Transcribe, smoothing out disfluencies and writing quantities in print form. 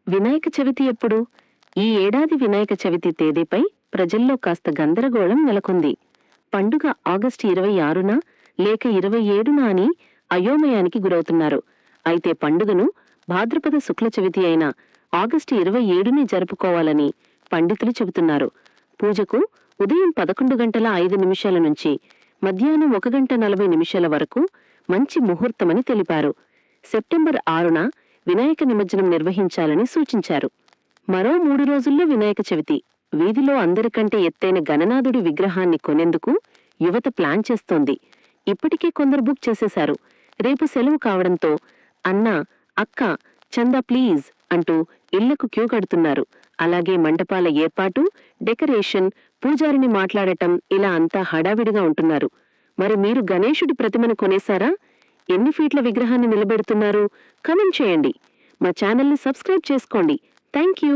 వినాయక చవితి ఎప్పుడు? ఈ ఏడాది వినాయక చవితి తేదీపై ప్రజల్లో కాస్త గందరగోళం నెలకొంది. పండుగ ఆగస్టు 26న లేక 27న అని అయోమయానికి గురవుతున్నారు. అయితే పండుగను భాద్రపద శుక్ల చవితి అయిన ఆగస్టు 27ని జరుపుకోవాలని పండితులు చెబుతున్నారు. పూజకు ఉదయం 11 గంటల 5 నిమిషాల నుంచి మధ్యాహ్నం 1 గంట 40 నిమిషాల వరకు మంచి ముహూర్తమని తెలిపారు. సెప్టెంబర్ 6న వినాయక నిమజ్జనం నిర్వహించాలని సూచించారు. మరో 3 రోజుల్లో వినాయక చవితి. వీధిలో అందరికంటే ఎత్తైన గణనాథుడి విగ్రహాన్ని కొనేందుకు యువత ప్లాన్ చేస్తోంది. ఇప్పటికే కొందరు బుక్ చేసేశారు. రేపు సెలవు కావడంతో అన్న, అక్క, చందా ప్లీజ్ అంటూ ఇళ్లకు క్యూ కడుతున్నారు. అలాగే మంటపాల ఏర్పాటు, డెకరేషన్, పూజారిని మాట్లాడటం ఇలా అంతా హడావిడిగా ఉంటున్నారు. మరి మీరు గణేశుడి ప్రతిమను కొనేశారా? ఎన్ని ఫీట్ల విగ్రహాన్ని నిలబెడుతున్నారు? కమెంట్ చేయండి. మా ఛానల్ని సబ్స్క్రైబ్ చేసుకోండి. Thank you.